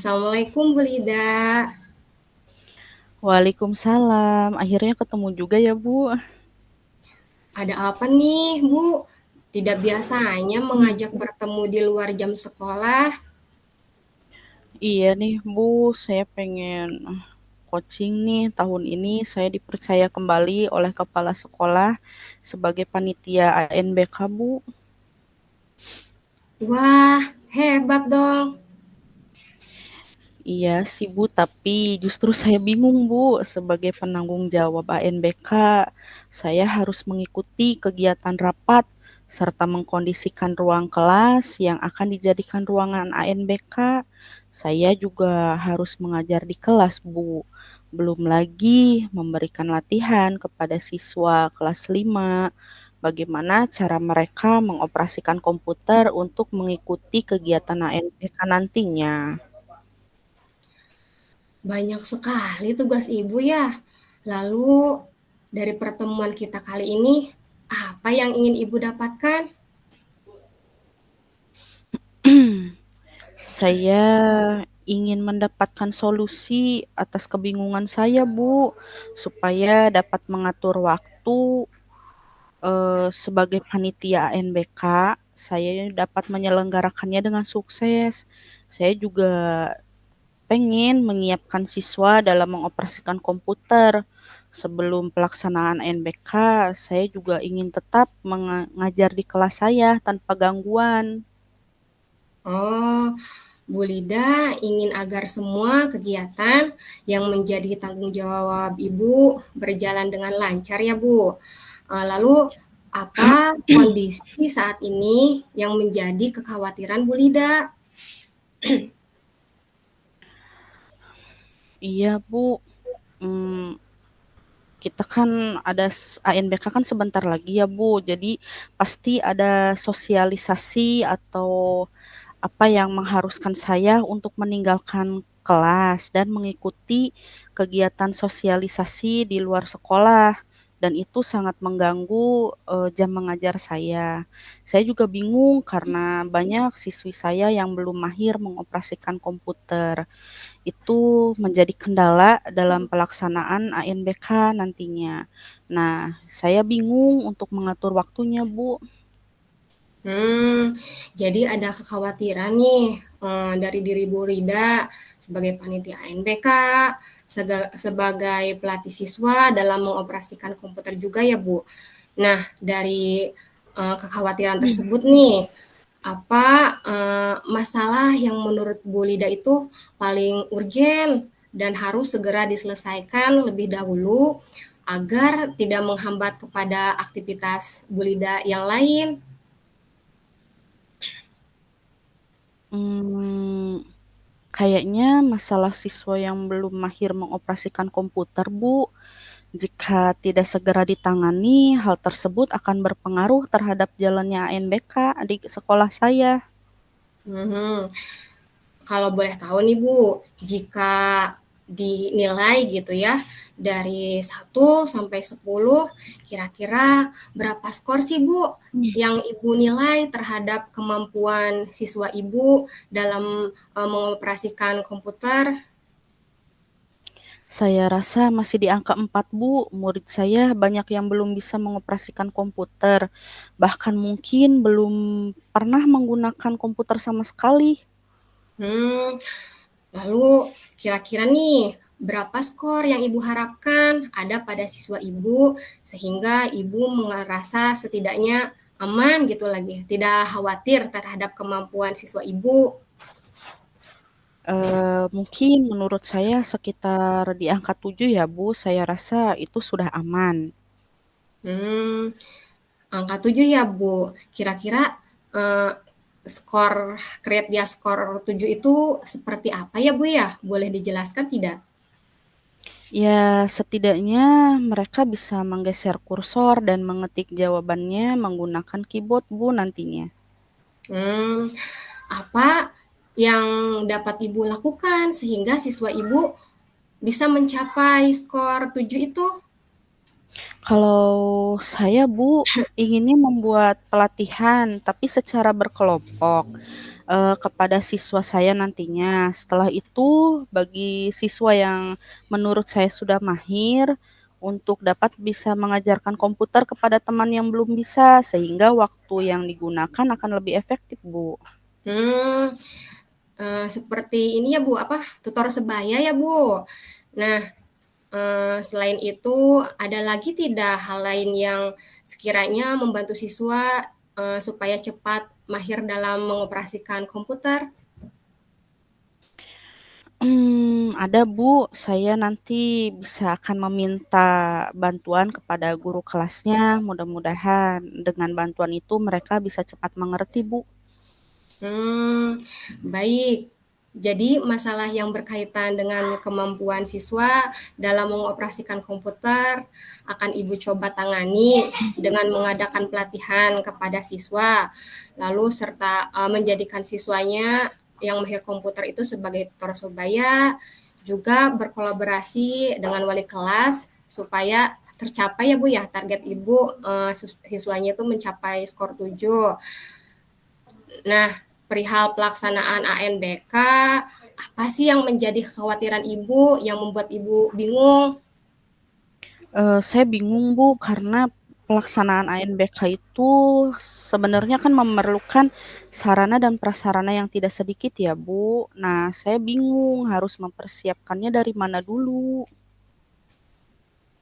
Assalamualaikum Bu Lida. Waalaikumsalam, akhirnya ketemu juga ya, Bu. Ada apa nih Bu? Tidak biasanya mengajak bertemu di luar jam sekolah. Iya nih, Bu, saya pengen coaching nih. Tahun ini saya dipercaya kembali oleh kepala sekolah sebagai panitia ANBK, Bu. Wah, hebat dong. Iya sih, Bu, tapi justru saya bingung, Bu. Sebagai penanggung jawab ANBK, saya harus mengikuti kegiatan rapat serta mengkondisikan ruang kelas yang akan dijadikan ruangan ANBK. Saya juga harus mengajar di kelas, Bu. Belum lagi memberikan latihan kepada siswa kelas 5, bagaimana cara mereka mengoperasikan komputer untuk mengikuti kegiatan ANBK nantinya. Banyak sekali tugas Ibu ya. Lalu dari pertemuan kita kali ini, apa yang ingin Ibu dapatkan? Saya ingin mendapatkan solusi atas kebingungan saya, Bu, supaya dapat mengatur waktu, sebagai panitia ANBK, saya dapat menyelenggarakannya dengan sukses. Saya juga pengen menyiapkan siswa dalam mengoperasikan komputer. Sebelum pelaksanaan ANBK, saya juga ingin tetap mengajar di kelas saya tanpa gangguan. Oh, Bu Lida ingin agar semua kegiatan yang menjadi tanggung jawab Ibu berjalan dengan lancar ya Bu. Lalu apa kondisi saat ini yang menjadi kekhawatiran Bu Lida? Iya, Bu, mmm, kita kan ada ANBK kan sebentar lagi ya, Bu. Jadi pasti ada sosialisasi atau apa yang mengharuskan saya untuk meninggalkan kelas dan mengikuti kegiatan sosialisasi di luar sekolah, dan itu sangat mengganggu, jam mengajar saya. Saya juga bingung karena banyak siswi saya yang belum mahir mengoperasikan komputer. Itu menjadi kendala dalam pelaksanaan ANBK nantinya. Nah, saya bingung untuk mengatur waktunya, Bu. Hmm, jadi ada kekhawatiran nih dari diri Bu Rida sebagai panitia ANBK, sebagai pelatih siswa dalam mengoperasikan komputer juga ya Bu. Nah, dari kekhawatiran tersebut nih, apa masalah yang menurut Bu Lida itu paling urgen dan harus segera diselesaikan lebih dahulu agar tidak menghambat kepada aktivitas Bu Lida yang lain? Mmm, Kayaknya masalah siswa yang belum mahir mengoperasikan komputer, Bu. Jika tidak segera ditangani, hal tersebut akan berpengaruh terhadap jalannya ANBK di sekolah saya. Mhm. Kalau boleh tahu nih Bu, jika dinilai gitu ya, dari 1 sampai 10, kira-kira berapa skor sih Bu yang Ibu nilai terhadap kemampuan siswa Ibu dalam mengoperasikan komputer? Saya rasa masih di angka 4, Bu. Murid saya banyak yang belum bisa mengoperasikan komputer, bahkan mungkin belum pernah menggunakan komputer sama sekali. Hmm, lalu kira-kira nih, berapa skor yang Ibu harapkan ada pada siswa Ibu sehingga Ibu merasa setidaknya aman gitu lagi, tidak khawatir terhadap kemampuan siswa Ibu? Mungkin menurut saya sekitar di angka 7 ya, Bu, saya rasa itu sudah aman. Hmm, angka 7 ya Bu. Kira-kira eh, skor kriteria skor 7 itu seperti apa ya Bu ya? Boleh dijelaskan tidak? Ya, setidaknya mereka bisa menggeser kursor dan mengetik jawabannya menggunakan keyboard, Bu, nantinya. Hmm, apa yang dapat Ibu lakukan sehingga siswa Ibu bisa mencapai skor 7 itu? Kalau saya, Bu, inginnya membuat pelatihan, tapi secara berkelompok. kepada siswa saya nantinya. Setelah itu, bagi siswa yang menurut saya sudah mahir, untuk dapat bisa mengajarkan komputer kepada teman yang belum bisa, sehingga waktu yang digunakan akan lebih efektif, Bu. Hmm, seperti ini ya Bu, apa, tutor sebaya ya Bu. Nah, selain itu ada lagi tidak hal lain yang sekiranya membantu siswa, supaya cepat mahir dalam mengoperasikan komputer? Ada Bu, saya nanti bisa akan meminta bantuan kepada guru kelasnya, mudah-mudahan dengan bantuan itu mereka bisa cepat mengerti, Bu. Hmm, baik. Jadi masalah yang berkaitan dengan kemampuan siswa dalam mengoperasikan komputer akan Ibu coba tangani dengan mengadakan pelatihan kepada siswa, lalu serta menjadikan siswanya yang mahir komputer itu sebagai tutor sebaya, juga berkolaborasi dengan wali kelas supaya tercapai ya Bu ya target Ibu, siswanya itu mencapai skor 7. Nah, perihal pelaksanaan ANBK, apa sih yang menjadi kekhawatiran Ibu yang membuat Ibu bingung? Saya bingung, Bu, karena pelaksanaan ANBK itu sebenarnya kan memerlukan sarana dan prasarana yang tidak sedikit ya, Bu. Nah, saya bingung harus mempersiapkannya dari mana dulu.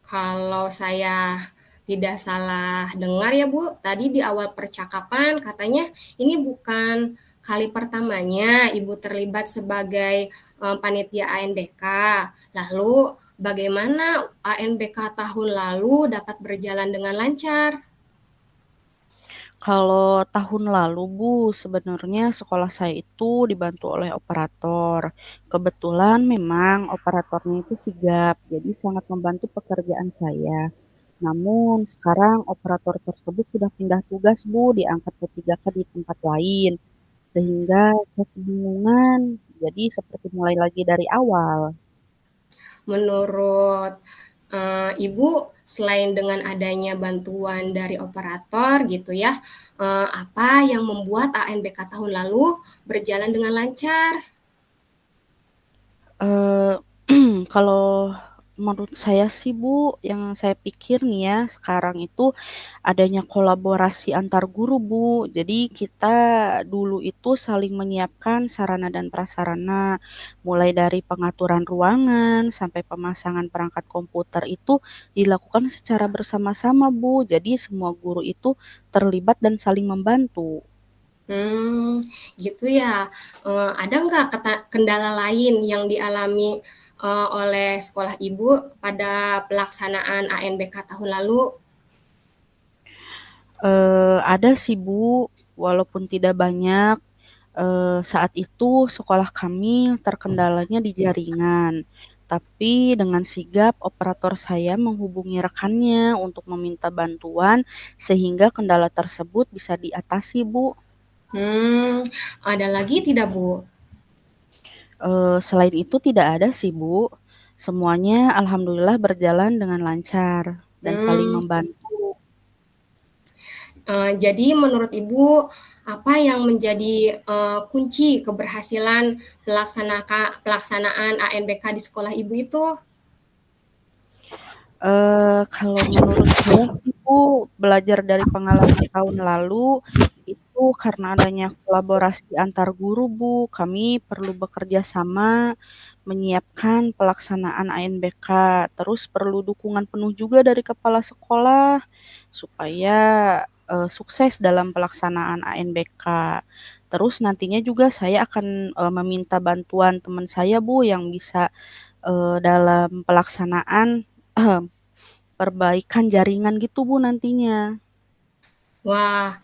Kalau saya tidak salah dengar ya Bu, tadi di awal percakapan katanya ini bukan kali pertamanya Ibu terlibat sebagai panitia ANBK. Lalu bagaimana ANBK tahun lalu dapat berjalan dengan lancar? Kalau tahun lalu, Bu, sebenarnya sekolah saya itu dibantu oleh operator. Kebetulan memang operatornya itu sigap, jadi sangat membantu pekerjaan saya. Namun sekarang operator tersebut sudah pindah tugas, Bu, diangkat P3K di tempat lain. Sehingga saya kebingungan, jadi seperti mulai lagi dari awal. Menurut Ibu, selain dengan adanya bantuan dari operator gitu ya, apa yang membuat ANBK tahun lalu berjalan dengan lancar? Eee, kalau menurut saya sih, Bu, yang saya pikir nih ya, sekarang itu adanya kolaborasi antar guru, Bu. Jadi kita dulu itu saling menyiapkan sarana dan prasarana, mulai dari pengaturan ruangan sampai pemasangan perangkat komputer itu dilakukan secara bersama-sama, Bu. Jadi semua guru itu terlibat dan saling membantu. Gitu ya. Ada nggak kendala lain yang dialami oleh sekolah Ibu pada pelaksanaan ANBK tahun lalu? Ada sih, Bu, walaupun tidak banyak. Saat itu sekolah kami terkendalanya di jaringan, tapi dengan sigap operator saya menghubungi rekannya untuk meminta bantuan sehingga kendala tersebut bisa diatasi, Bu. Hmm, ada lagi tidak Bu? Selain itu tidak ada sih, Bu. Semuanya alhamdulillah berjalan dengan lancar dan saling Hmm, membantu. Jadi menurut Ibu, apa yang menjadi kunci keberhasilan pelaksanaan ANBK di sekolah Ibu itu? Kalau menurut saya sih, Bu, belajar dari pengalaman tahun lalu, itu karena adanya kolaborasi antar guru, Bu. Kami perlu bekerja sama menyiapkan pelaksanaan ANBK, terus perlu dukungan penuh juga dari kepala sekolah supaya, sukses dalam pelaksanaan ANBK. Terus nantinya juga saya akan, meminta bantuan teman saya, Bu, yang bisa, dalam pelaksanaan perbaikan jaringan gitu, Bu, nantinya. Wah,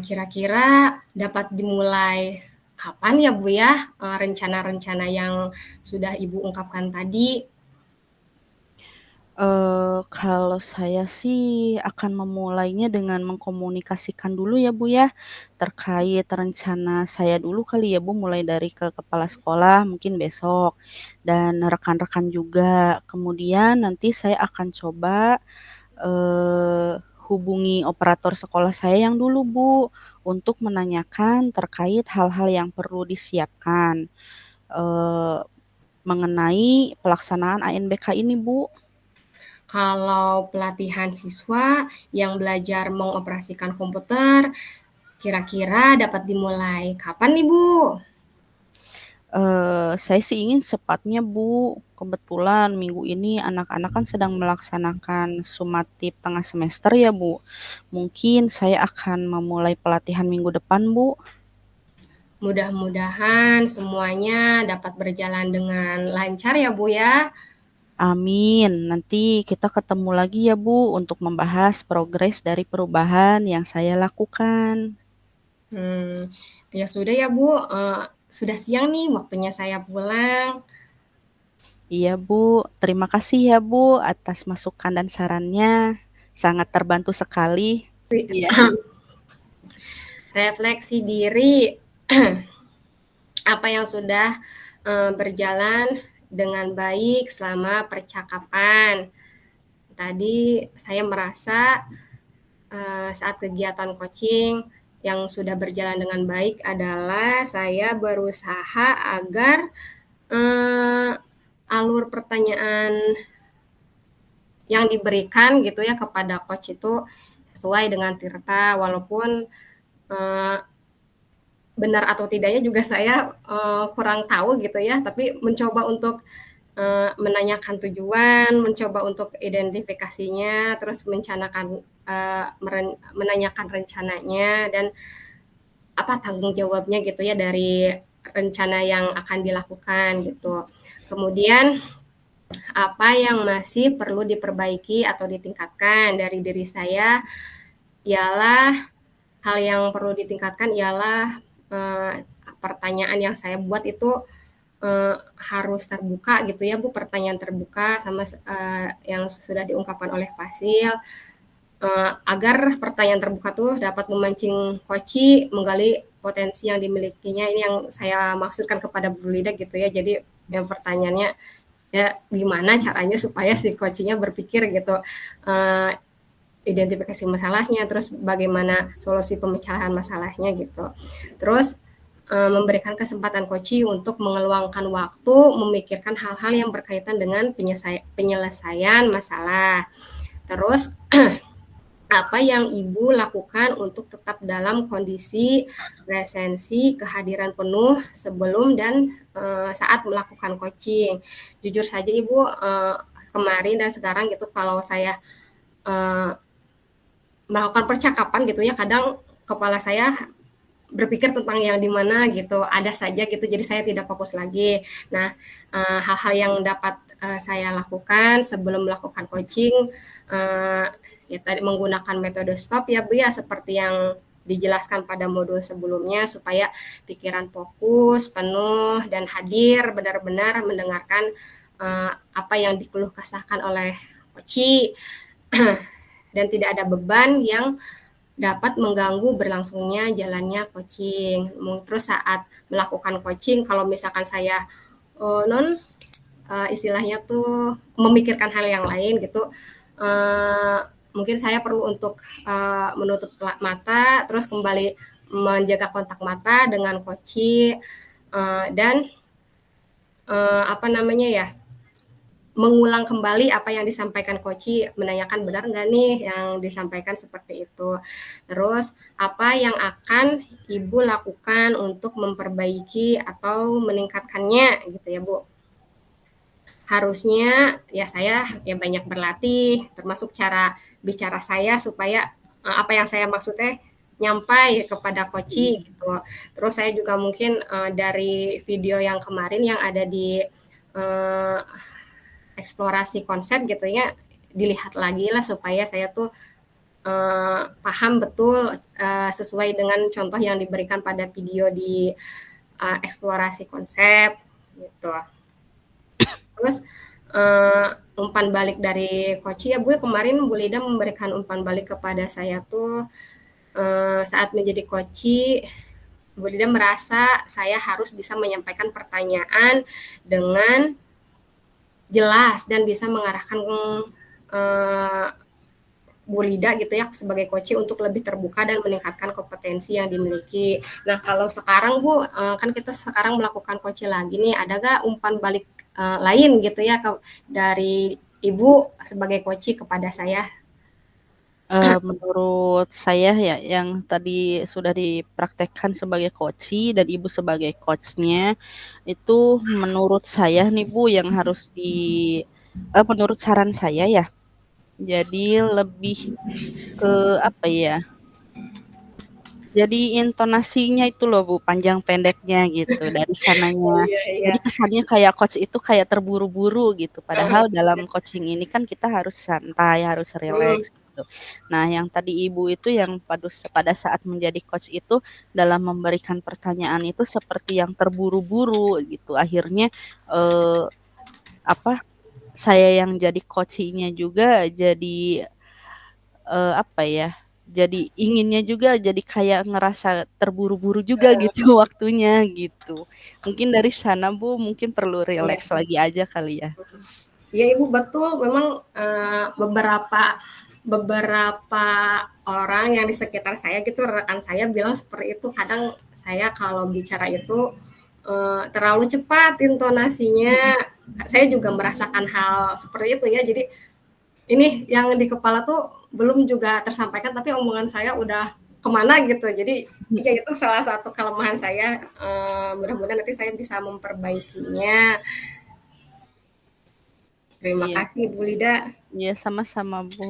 kira-kira dapat dimulai kapan ya Bu ya, rencana-rencana yang sudah Ibu ungkapkan tadi? Kalau saya sih akan memulainya dengan mengkomunikasikan dulu ya, Bu, ya, terkait rencana saya dulu kali ya, Bu, mulai dari ke kepala sekolah mungkin besok dan rekan-rekan juga. Kemudian nanti saya akan coba, eee, hubungi operator sekolah saya yang dulu, Bu, untuk menanyakan terkait hal-hal yang perlu disiapkan, eee, mengenai pelaksanaan ANBK ini, Bu. Kalau pelatihan siswa yang belajar mengoperasikan komputer, kira-kira dapat dimulai kapan nih, Bu? Saya sih ingin secepatnya, Bu. Kebetulan minggu ini anak-anak kan sedang melaksanakan sumatif tengah semester ya, Bu. Mungkin saya akan memulai pelatihan minggu depan, Bu. Mudah-mudahan semuanya dapat berjalan dengan lancar ya, Bu, ya. Amin. Nanti kita ketemu lagi ya, Bu, untuk membahas progres dari perubahan yang saya lakukan. Ya sudah ya, Bu, sudah siang nih, waktunya saya pulang. Iya, Bu. Terima kasih ya, Bu, atas masukan dan sarannya. Sangat terbantu sekali. Iya. Refleksi diri, apa yang sudah berjalan dengan baik selama percakapan. Tadi saya merasa saat kegiatan coaching yang sudah berjalan dengan baik adalah saya berusaha agar alur pertanyaan yang diberikan gitu ya kepada coach itu sesuai dengan Tirta, walaupun benar atau tidaknya juga saya kurang tahu gitu ya, tapi mencoba untuk menanyakan tujuan, mencoba untuk identifikasinya, terus menanyakan rencananya dan apa tanggung jawabnya gitu ya dari rencana yang akan dilakukan gitu. Kemudian apa yang masih perlu diperbaiki atau ditingkatkan dari diri saya ialah hal yang perlu ditingkatkan ialah pertanyaan yang saya buat itu harus terbuka gitu ya, Bu, pertanyaan terbuka sama yang sudah diungkapkan oleh Fasil, agar pertanyaan terbuka tuh dapat memancing Koci menggali potensi yang dimilikinya. Ini yang saya maksudkan kepada Bu Lida gitu ya. Jadi yang pertanyaannya ya gimana caranya supaya si Kocinya berpikir gitu, identifikasi masalahnya, terus bagaimana solusi pemecahan masalahnya gitu. Terus memberikan kesempatan coach untuk mengeluangkan waktu memikirkan hal-hal yang berkaitan dengan penyelesaian masalah. Terus apa yang Ibu lakukan untuk tetap dalam kondisi presensi kehadiran penuh sebelum dan saat melakukan coaching. Jujur saja Ibu, kemarin dan sekarang gitu kalau saya melakukan percakapan gitu ya, kadang kepala saya berpikir tentang yang di mana gitu, ada saja gitu, jadi saya tidak fokus lagi. Nah, hal-hal yang dapat saya lakukan sebelum melakukan coaching, ya tadi menggunakan metode stop ya Bu ya, seperti yang dijelaskan pada modul sebelumnya supaya pikiran fokus, penuh, dan hadir benar-benar mendengarkan apa yang dikeluh kesahkan oleh coach dan tidak ada beban yang dapat mengganggu berlangsungnya jalannya coaching. Terus saat melakukan coaching, kalau misalkan saya istilahnya tuh memikirkan hal yang lain gitu, mungkin saya perlu untuk menutup mata, terus kembali menjaga kontak mata dengan coaching dan apa namanya ya, mengulang kembali apa yang disampaikan coach, menanyakan benar nggak nih yang disampaikan seperti itu. Terus apa yang akan Ibu lakukan untuk memperbaiki atau meningkatkannya gitu ya Bu. Harusnya ya saya ya banyak berlatih, termasuk cara bicara saya supaya apa yang saya maksudnya nyampai kepada coach gitu. Terus saya juga mungkin dari video yang kemarin yang ada di eksplorasi konsep gitu ya, dilihat lagi lah supaya saya tuh paham betul sesuai dengan contoh yang diberikan pada video di eksplorasi konsep gitu. Terus umpan balik dari coach ya Bu, kemarin Bu Lida memberikan umpan balik kepada saya tuh saat menjadi coach, Bu Lida merasa saya harus bisa menyampaikan pertanyaan dengan jelas dan bisa mengarahkan Bu Lida gitu ya sebagai coach untuk lebih terbuka dan meningkatkan kompetensi yang dimiliki. Nah kalau sekarang Bu, kan kita sekarang melakukan coach lagi nih, ada gak umpan balik lain gitu ya dari Ibu sebagai coach kepada saya? Menurut saya ya, yang tadi sudah dipraktekkan sebagai coaching dan Ibu sebagai coach-nya, itu menurut saya nih Bu yang harus menurut saran saya ya, jadi lebih ke apa ya, jadi intonasinya itu loh Bu, panjang pendeknya gitu dari Oh sananya. iya iya. Jadi kesannya kayak coach itu kayak terburu-buru gitu, padahal dalam coaching ini kan kita harus santai, harus Hmm, rileks gitu. Nah, yang tadi Ibu itu yang pada saat menjadi coach itu dalam memberikan pertanyaan itu seperti yang terburu-buru gitu. Akhirnya, eee, apa, saya yang jadi coaching-nya juga jadi apa ya, jadi inginnya juga jadi kayak ngerasa terburu-buru juga gitu waktunya gitu. Mungkin dari sana Bu, mungkin perlu iya. rileks lagi aja kali ya? Iya Ibu betul, memang beberapa beberapa orang yang di sekitar saya gitu, rekan saya bilang seperti itu. Kadang saya kalau bicara itu terlalu cepat intonasinya. Mhm, Saya juga merasakan hal seperti itu ya. Jadi ini yang di kepala tuh belum juga tersampaikan, tapi omongan saya udah kemana gitu. Jadi ya mhm, itu salah satu kelemahan saya. Mudah-mudahan nanti saya bisa memperbaikinya. Terima iya kasih Bu Lida. iya, sama-sama Bu.